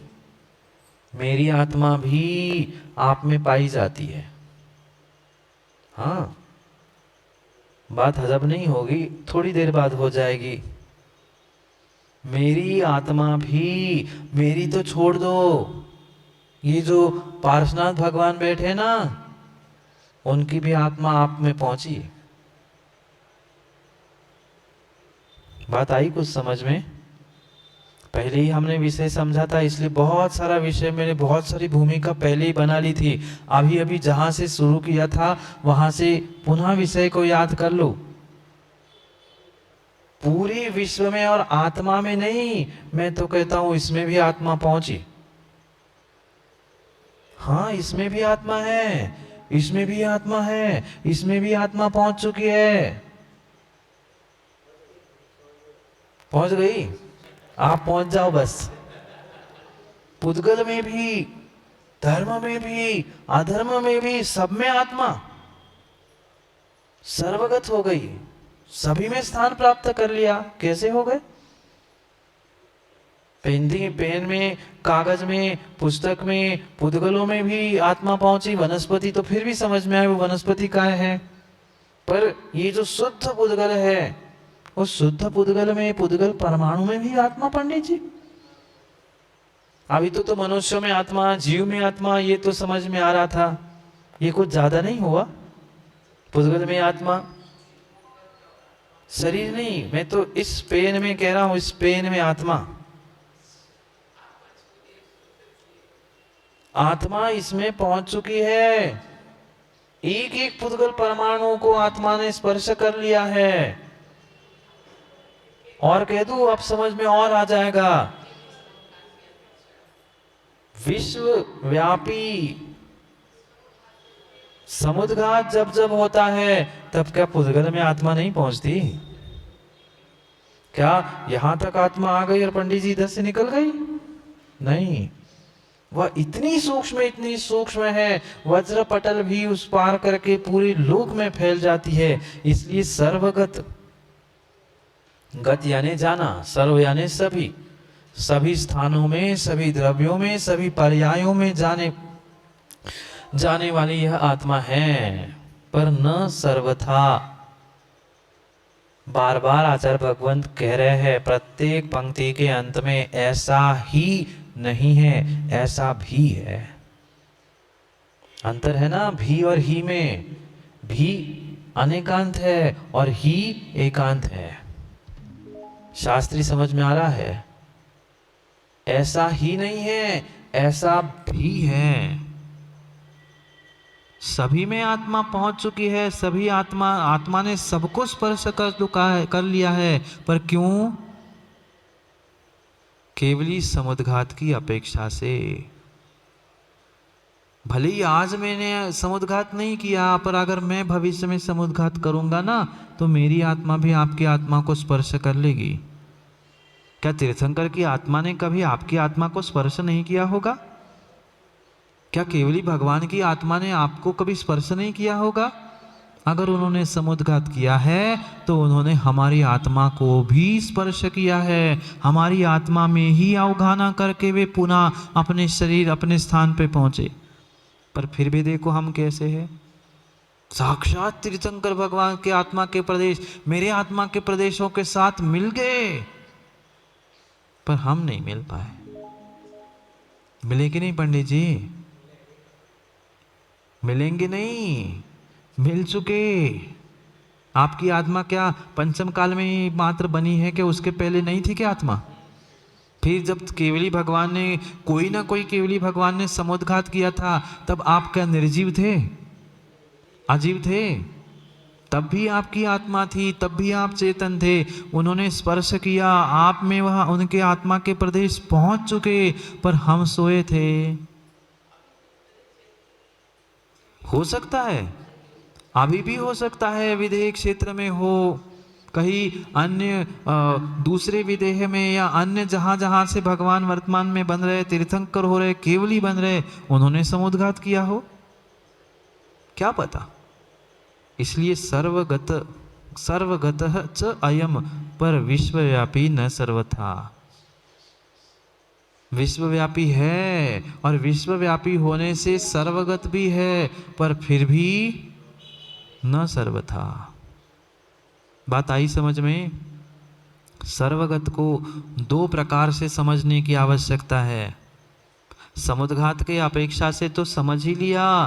मेरी आत्मा भी आप में पाई जाती है। हाँ, बात हजम नहीं होगी, थोड़ी देर बाद हो जाएगी। मेरी आत्मा भी, मेरी तो छोड़ दो, ये जो पार्श्वनाथ भगवान बैठे ना, उनकी भी आत्मा आप में पहुंची। बात आई कुछ समझ में? पहले ही हमने विषय समझा था, इसलिए बहुत सारा विषय मैंने बहुत सारी भूमिका पहले ही बना ली थी। अभी अभी जहां से शुरू किया था वहां से पुनः विषय को याद कर लो। पूरे विश्व में और आत्मा में नहीं, मैं तो कहता हूं इसमें भी आत्मा पहुंची। हाँ, इसमें भी आत्मा है, इसमें भी आत्मा है, इसमें भी आत्मा पहुंच चुकी है। पहुंच गई? आप पहुंच जाओ बस। पुद्गल में भी, धर्म में भी, अधर्म में भी, सब में आत्मा सर्वगत हो गई, सभी में स्थान प्राप्त कर लिया। कैसे हो गए? पेन में, कागज में, पुस्तक में, पुद्गलों में भी आत्मा पहुंची। वनस्पति तो फिर भी समझ में आए वो वनस्पति का है, पर ये जो शुद्ध पुद्गल है, उस शुद्ध पुद्गल में, पुद्गल परमाणु में भी आत्मा, पंडित जी। अभी तो मनुष्य में आत्मा, जीव में आत्मा, ये तो समझ में आ रहा था। ये कुछ ज्यादा नहीं हुआ? पुद्गल में आत्मा, शरीर नहीं, मैं तो इस पेन में कह रहा हूं, इस पेन में आत्मा, आत्मा इसमें पहुंच चुकी है। एक एक पुद्गल परमाणु को आत्मा ने स्पर्श कर लिया है। और कह दूं, अब समझ में और आ जाएगा। विश्व व्यापी समुद्घात जब जब होता है, तब क्या पुद्गल में आत्मा नहीं पहुंचती? क्या यहां तक आत्मा आ गई और पंडित जी इधर से निकल गई? नहीं, वह इतनी सूक्ष्म है, वज्र पटल भी उस पार करके पूरे लोक में फैल जाती है। इसलिए सर्वगत, गत यानी जाना, सर्व यानी सभी, सभी स्थानों में, सभी द्रव्यों में, सभी पर्यायों में जाने जाने वाली यह आत्मा है, पर न सर्वथा। बार बार आचार्य भगवंत कह रहे हैं प्रत्येक पंक्ति के अंत में, ऐसा ही नहीं है, ऐसा भी है। अंतर है ना भी और ही में। भी अनेकांत है और ही एकांत है। शास्त्री समझ में आ रहा है? ऐसा ही नहीं है, ऐसा भी है। सभी में आत्मा पहुंच चुकी है, सभी आत्मा ने सबको स्पर्श कर लिया है, पर क्यों? केवली समुद्घात की अपेक्षा से। भले ही आज मैंने समुद्घात नहीं किया, पर अगर मैं भविष्य में समुद्घात करूंगा ना, तो मेरी आत्मा भी आपकी आत्मा को स्पर्श कर लेगी। क्या तीर्थंकर की आत्मा ने कभी आपकी आत्मा को स्पर्श नहीं किया होगा? क्या केवली भगवान की आत्मा ने आपको कभी स्पर्श नहीं किया होगा? अगर उन्होंने समुद्घात किया है तो उन्होंने हमारी आत्मा को भी स्पर्श किया है। हमारी आत्मा में ही अवगाहना करके वे पुनः अपने शरीर, अपने स्थान पे पहुंचे। पर फिर भी देखो हम कैसे हैं। साक्षात तीर्थंकर भगवान के आत्मा के प्रदेश मेरे आत्मा के प्रदेशों के साथ मिल गए, पर हम नहीं मिल पाए। मिले कि नहीं पंडित जी? मिलेंगे नहीं, मिल चुके। आपकी आत्मा क्या पंचम काल में ही मात्र बनी है कि उसके पहले नहीं थी क्या आत्मा? फिर जब केवली भगवान ने कोई ना कोई केवली भगवान ने समुद्घात किया था, तब आप क्या निर्जीव थे, अजीव थे? तब भी आपकी आत्मा थी, तब भी आप चेतन थे। उन्होंने स्पर्श किया, आप में वह उनके आत्मा के प्रदेश पहुंच चुके, पर हम सोए थे। हो सकता है, अभी भी हो सकता है विदेह क्षेत्र में हो, कहीं अन्य दूसरे विदेह में या अन्य जहां जहां से भगवान वर्तमान में बन रहे, तीर्थंकर हो रहे, केवली बन रहे, उन्होंने समुद्घात किया हो, क्या पता। इसलिए सर्वगतः च अयम, पर विश्वव्यापी न सर्वथा। विश्वव्यापी है और विश्वव्यापी होने से सर्वगत भी है, पर फिर भी न सर्वथा। बात आई समझ में? सर्वगत को दो प्रकार से समझने की आवश्यकता है। समुद्घात के अपेक्षा से तो समझ ही लिया,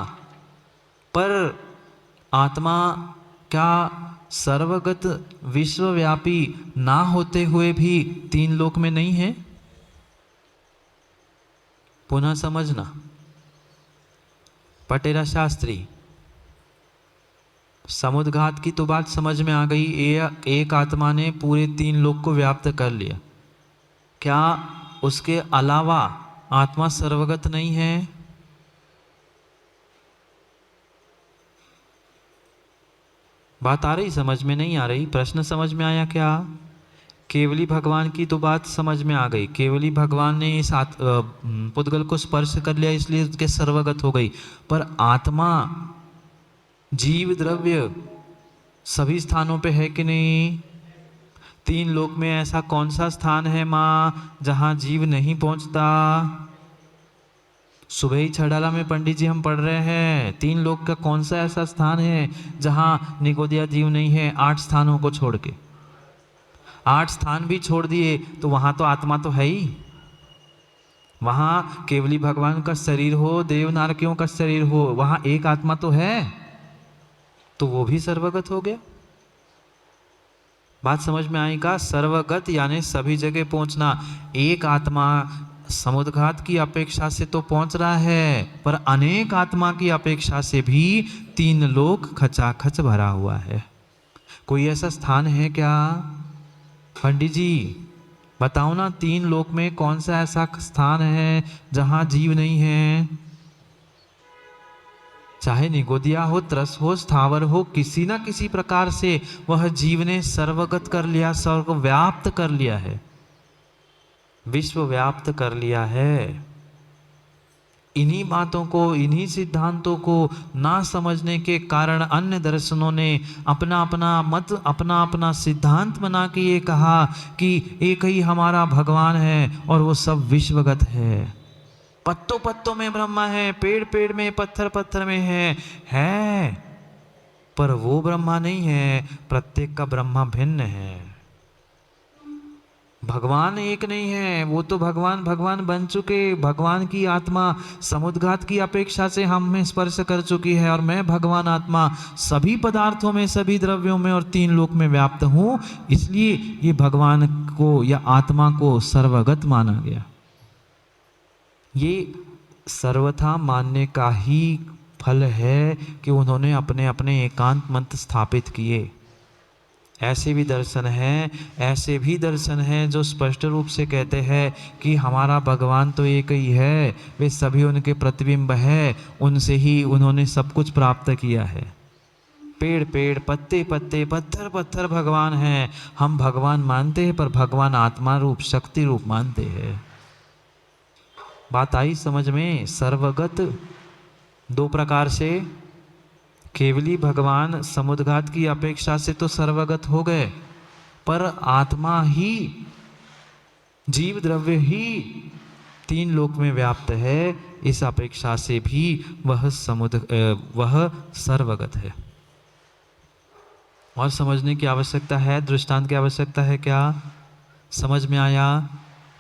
पर आत्मा क्या सर्वगत विश्वव्यापी ना होते हुए भी तीन लोक में नहीं है? पुनः समझना। पटेरा शास्त्री, समुद्घात की तो बात समझ में आ गई, एक आत्मा ने पूरे तीन लोक को व्याप्त कर लिया। क्या उसके अलावा आत्मा सर्वगत नहीं है? बात आ रही, समझ में नहीं आ रही? प्रश्न समझ में आया क्या? केवली भगवान की तो बात समझ में आ गई, केवली भगवान ने इस पुद्गल को स्पर्श कर लिया इसलिए उसके सर्वगत हो गई, पर आत्मा जीव द्रव्य सभी स्थानों पे है कि नहीं? तीन लोक में ऐसा कौन सा स्थान है माँ जहां जीव नहीं पहुंचता? सुबह ही छड़ाला में पंडित जी हम पढ़ रहे हैं, तीन लोक का कौन सा ऐसा स्थान है जहां निगोदिया जीव नहीं है? 8 स्थानों को छोड़ के। 8 स्थान भी छोड़ दिए तो वहां तो आत्मा तो है ही। वहां केवली भगवान का शरीर हो, देव नारकियों का शरीर हो, वहां एक आत्मा तो है, तो वो भी सर्वगत हो गया। बात समझ में आई का? सर्वगत यानी सभी जगह पहुंचना। एक आत्मा समुद्घात की अपेक्षा से तो पहुंच रहा है, पर अनेक आत्मा की अपेक्षा से भी तीन लोक खचाखच भरा हुआ है। कोई ऐसा स्थान है क्या? पंडित जी बताओ ना, तीन लोक में कौन सा ऐसा स्थान है जहां जीव नहीं है? चाहे निगोदिया हो, त्रस हो, स्थावर हो, किसी ना किसी प्रकार से वह जीव ने सर्वगत कर लिया, सर्वव्याप्त कर लिया है, विश्वव्याप्त कर लिया है। इन्हीं बातों को, इन्हीं सिद्धांतों को ना समझने के कारण अन्य दर्शनों ने अपना अपना मत, अपना अपना सिद्धांत बना के ये कहा कि एक ही हमारा भगवान है और वो सब विश्वगत है। पत्तों पत्तों में ब्रह्मा है, पेड़ पेड़ में, पत्थर पत्थर में है, पर वो ब्रह्मा नहीं है, प्रत्येक का ब्रह्मा भिन्न है। भगवान एक नहीं है, वो तो भगवान भगवान बन चुके। भगवान की आत्मा समुद्घात की अपेक्षा से हम में स्पर्श कर चुकी है, और मैं भगवान आत्मा सभी पदार्थों में, सभी द्रव्यों में और तीन लोक में व्याप्त हूं, इसलिए ये भगवान को या आत्मा को सर्वगत माना गया। ये सर्वथा मानने का ही फल है कि उन्होंने अपने अपने एकांत मंत्र स्थापित किए। ऐसे भी दर्शन हैं, ऐसे भी दर्शन हैं जो स्पष्ट रूप से कहते हैं कि हमारा भगवान तो एक ही है, वे सभी उनके प्रतिबिंब है, उनसे ही उन्होंने सब कुछ प्राप्त किया है। पेड़ पेड़, पत्ते पत्ते, पत्थर पत्थर भगवान हैं। हम भगवान मानते हैं, पर भगवान आत्मा रूप, शक्ति रूप मानते हैं। बात आई समझ में? सर्वगत दो प्रकार से, केवली भगवान समुद्घात की अपेक्षा से तो सर्वगत हो गए, पर आत्मा ही, जीव द्रव्य ही तीन लोक में व्याप्त है, इस अपेक्षा से भी वह सर्वगत है। और समझने की आवश्यकता है, दृष्टांत की आवश्यकता है क्या? समझ में आया?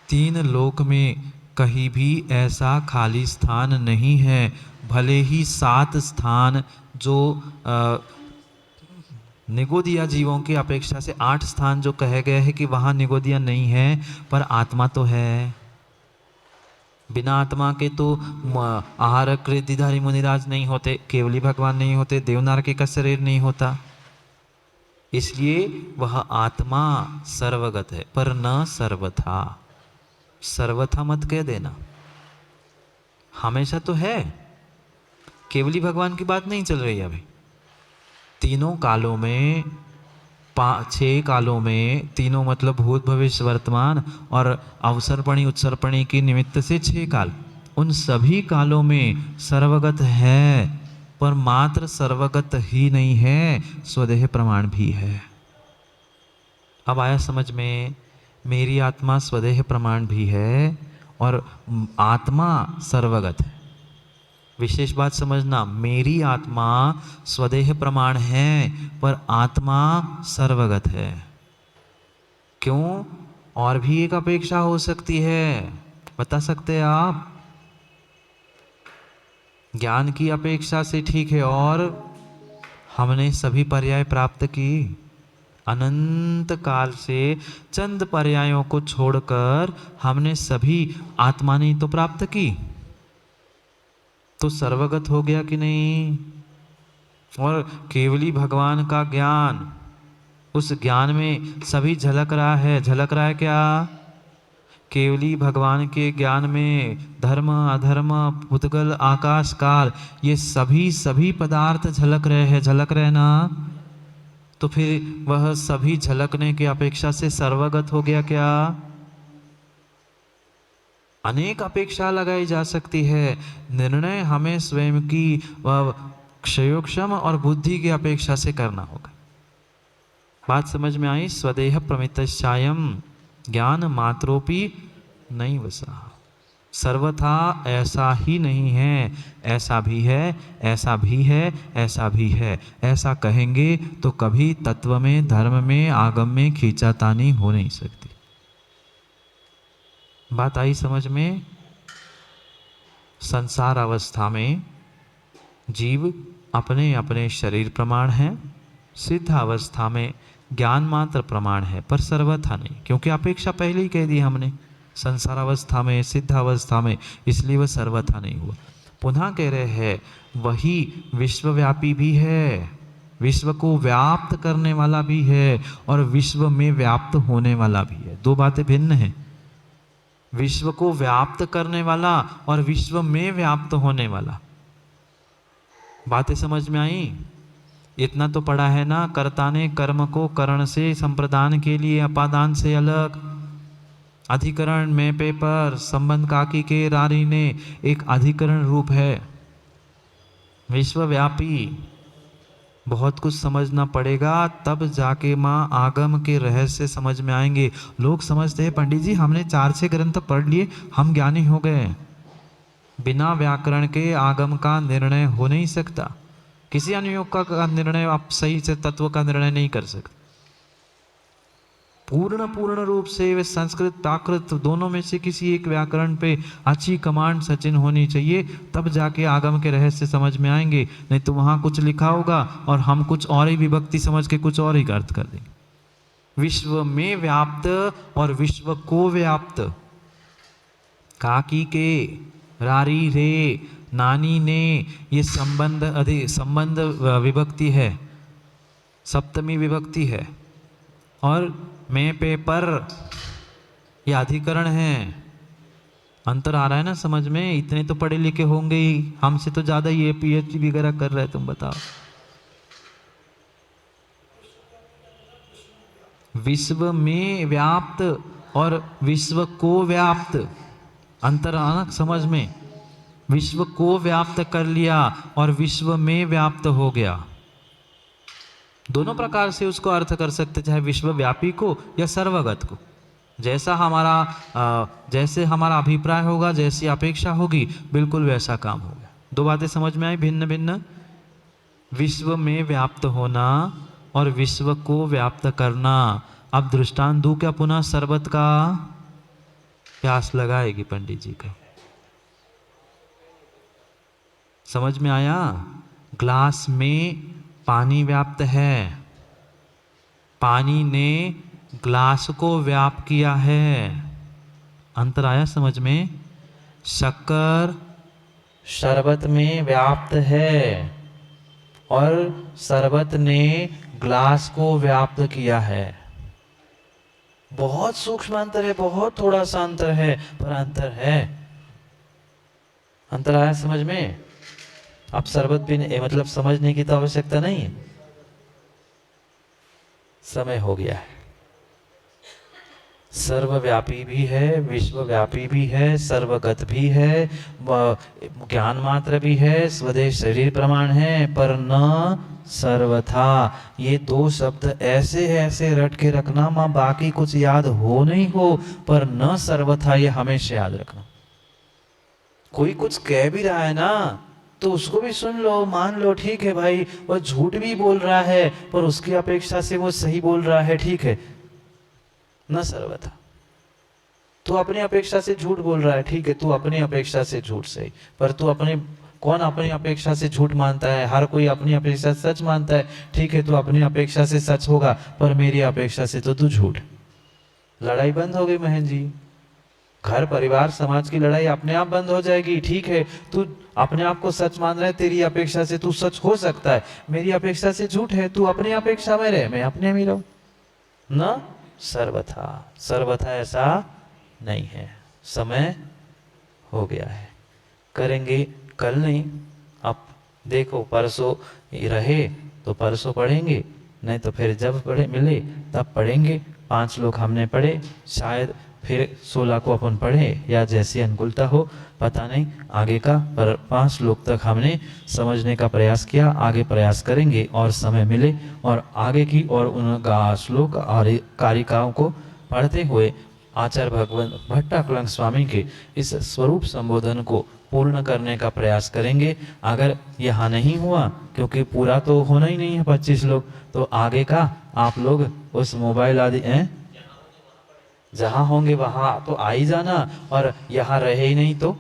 तीन लोक में कहीं भी ऐसा खाली स्थान नहीं है, भले ही 7 स्थान जो निगोदिया जीवों की अपेक्षा से 8 स्थान जो कहे गए हैं कि वहाँ निगोदिया नहीं है, पर आत्मा तो है। बिना आत्मा के तो आहार कृतिधारी मुनिराज नहीं होते, केवली भगवान नहीं होते, देवनारके का शरीर नहीं होता। इसलिए वह आत्मा सर्वगत है, पर न सर्वथा। सर्वथा मत कह देना, हमेशा तो है। केवली भगवान की बात नहीं चल रही अभी। तीनों कालों में 6 कालों में, तीनों मतलब भूत भविष्य वर्तमान और अवसर्पणी उत्सर्पणी की निमित्त से 6 काल, उन सभी कालों में सर्वगत है, पर मात्र सर्वगत ही नहीं है, स्वदेह प्रमाण भी है। अब आया समझ में? मेरी आत्मा स्वदेह प्रमाण भी है और आत्मा सर्वगत है। विशेष बात समझना, मेरी आत्मा स्वदेह प्रमाण है पर आत्मा सर्वगत है। क्यों? और भी एक अपेक्षा हो सकती है, बता सकते हैं आप? ज्ञान की अपेक्षा से ठीक है, और हमने सभी पर्याय प्राप्त की। अनंत काल से चंद पर्यायों को छोड़कर हमने सभी आत्मा ने तो प्राप्त की, तो सर्वगत हो गया कि नहीं? और केवली भगवान का ज्ञान, उस ज्ञान में सभी झलक रहा है। झलक रहा है क्या? केवली भगवान के ज्ञान में धर्म अधर्म भूतगल आकाश काल ये सभी पदार्थ झलक रहे हैं। झलक रहे ना? तो फिर वह सभी झलकने की अपेक्षा से सर्वगत हो गया क्या? अनेक अपेक्षा लगाई जा सकती है, निर्णय हमें स्वयं की क्षयोक्षम और बुद्धि की अपेक्षा से करना होगा। बात समझ में आई? स्वदेह प्रमितश्चायम ज्ञान मात्रोपि नहीं वसा। सर्वथा ऐसा ही नहीं है, ऐसा भी है, ऐसा भी है, ऐसा भी है। ऐसा कहेंगे तो कभी तत्व में, धर्म में, आगम में खींचातानी हो नहीं सकती। बात आई समझ में? संसार अवस्था में जीव अपने अपने शरीर प्रमाण है, सिद्ध अवस्था में ज्ञान मात्र प्रमाण है, पर सर्वथा नहीं, क्योंकि अपेक्षा पहले ही कह दी हमने, संसार अवस्था में, सिद्ध अवस्था में, इसलिए वह सर्वथा नहीं हुआ। पुनः कह रहे हैं वही विश्वव्यापी भी है, विश्व को व्याप्त करने वाला भी है और विश्व में व्याप्त होने वाला भी है। दो बातें भिन्न हैं। विश्व को व्याप्त करने वाला और विश्व में व्याप्त होने वाला। बातें समझ में आई? इतना तो पढ़ा है ना, कर्ता ने कर्म को करण से संप्रदान के लिए अपादान से अलग। अधिकरण में पेपर संबंध काकी के रारी ने एक अधिकरण रूप है। विश्वव्यापी बहुत कुछ समझना पड़ेगा, तब जाके माँ आगम के रहस्य समझ में आएंगे। लोग समझते हैं पंडित जी हमने 4-6 ग्रंथ पढ़ लिए, हम ज्ञानी हो गए। बिना व्याकरण के आगम का निर्णय हो नहीं सकता। किसी अनुयोग का निर्णय आप सही से तत्व का निर्णय नहीं कर सकते। पूर्ण रूप से वे संस्कृत प्राकृत दोनों में से किसी एक व्याकरण पे अच्छी कमांड सचिन होनी चाहिए, तब जाके आगम के रहस्य समझ में आएंगे। नहीं तो वहां कुछ लिखा होगा और हम कुछ और ही विभक्ति समझ के कुछ और ही अर्थ कर देंगे। विश्व में व्याप्त और विश्व को व्याप्त, काकी के रारी रे नानी ने, ये संबंध विभक्ति है, सप्तमी विभक्ति है। और मैं पेपर ये अधिकरण है। अंतर आ रहा है ना समझ में? इतने तो पढ़े लिखे होंगे ही, हमसे तो ज्यादा ये पीएचडी वगैरह कर रहे हैं, तुम बताओ। विश्व में व्याप्त और विश्व को व्याप्त, अंतर आना समझ में? विश्व को व्याप्त कर लिया और विश्व में व्याप्त हो गया। दोनों प्रकार से उसको अर्थ कर सकते, चाहे विश्वव्यापी को या सर्वगत को। जैसे हमारा अभिप्राय होगा, जैसी अपेक्षा होगी, बिल्कुल वैसा काम होगा। दो बातें समझ में आई भिन्न भिन्न? विश्व में व्याप्त होना और विश्व को व्याप्त करना। अब दृष्टांत दूं क्या पुनः शरबत का? प्यास लगाएगी पंडित जी का। समझ में आया? ग्लास में पानी व्याप्त है, पानी ने ग्लास को व्याप किया है। अंतर आया समझ में? शक्कर शरबत में व्याप्त है और शरबत ने ग्लास को व्याप्त किया है। बहुत सूक्ष्म अंतर है, बहुत थोड़ा सा अंतर है, पर अंतर है। अंतर आया समझ में? अब शरबत पीने मतलब समझने की तो आवश्यकता नहीं है। समय हो गया है। सर्वव्यापी भी है, विश्वव्यापी भी है, सर्वगत भी है, ज्ञान मात्र भी है, स्वदेश शरीर प्रमाण है, पर न सर्वथा। ये दो शब्द ऐसे ऐसे रट के रखना माँ, बाकी कुछ याद हो नहीं हो, पर न सर्वथा ये हमेशा याद रखना। कोई कुछ कह भी रहा है ना तो उसको भी सुन लो, मान लो, ठीक है भाई वो झूठ भी बोल रहा है पर उसकी अपेक्षा से वो सही बोल रहा है, ठीक है, न सर्वथा। तू अपनी अपेक्षा से झूठ बोल रहा है, ठीक है, तू अपनी अपेक्षा से झूठ सही, पर तू अपने कौन अपनी अपेक्षा से झूठ मानता है? हर कोई अपनी अपेक्षा से सच मानता है, ठीक है, तू अपनी अपेक्षा से सच होगा पर मेरी अपेक्षा से तो तू झूठ। लड़ाई बंद हो गई महन जी। घर परिवार समाज की लड़ाई अपने आप बंद हो जाएगी। ठीक है, तू अपने आप को सच मान रहा है, तेरी अपेक्षा से तू सच हो सकता है, मेरी अपेक्षा से झूठ है, तू अपनी अपेक्षा में रहे, मैं अपने में रहूं। न सर्वथा, सर्वथा ऐसा नहीं है। समय हो गया है, करेंगे कल नहीं, अब देखो परसों रहे तो परसों पढ़ेंगे, नहीं तो फिर जब पढ़े मिले तब पढ़ेंगे। 5 श्लोक हमने पढ़े, शायद फिर 16 को अपन पढ़े या जैसी अनुकूलता हो, पता नहीं आगे का, पर 5 श्लोक तक हमने समझने का प्रयास किया। आगे प्रयास करेंगे और समय मिले और आगे की और उन श्लोक और कारिकाओं को पढ़ते हुए आचार्य भगवान भट्टाकलंग स्वामी के इस स्वरूप संबोधन को पूर्ण करने का प्रयास करेंगे। अगर यहाँ नहीं हुआ, क्योंकि पूरा तो होना ही नहीं है 25 लोग, तो आगे का आप लोग उस मोबाइल आदि जहाँ होंगे वहाँ तो आ ही जाना, और यहाँ रहे ही नहीं तो,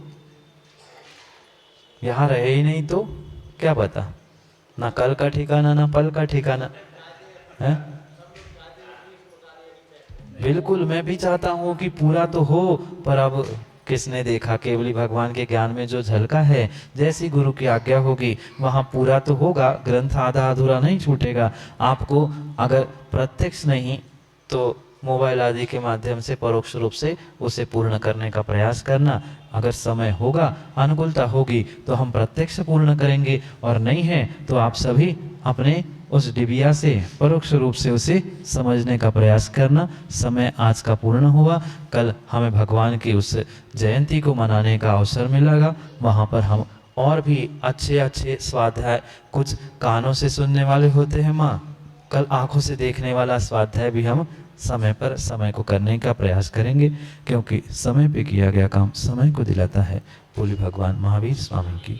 यहाँ रहे ही नहीं तो क्या पता, ना कल का ठिकाना ना पल का ठिकाना है। बिल्कुल, मैं भी चाहता हूँ कि पूरा तो हो, पर अब किसने देखा, केवली भगवान के ज्ञान में जो झलका है, जैसी गुरु की आज्ञा होगी वहाँ पूरा तो होगा, ग्रंथ आधा अधूरा नहीं छूटेगा। आपको अगर प्रत्यक्ष नहीं तो मोबाइल आदि के माध्यम से परोक्ष रूप से उसे पूर्ण करने का प्रयास करना। अगर समय होगा, अनुकूलता होगी तो हम प्रत्यक्ष पूर्ण करेंगे, और नहीं है तो आप सभी अपने उस डिबिया से परोक्ष रूप से उसे समझने का प्रयास करना। समय आज का पूर्ण हुआ, कल हमें भगवान की उस जयंती को मनाने का अवसर मिलेगा। वहाँ पर हम और भी अच्छे अच्छे स्वाध्याय, कुछ कानों से सुनने वाले होते हैं माँ, कल आंखों से देखने वाला स्वाध्याय भी हम समय पर समय को करने का प्रयास करेंगे, क्योंकि समय पे किया गया काम समय को दिलाता है। बोली भगवान महावीर स्वामी की।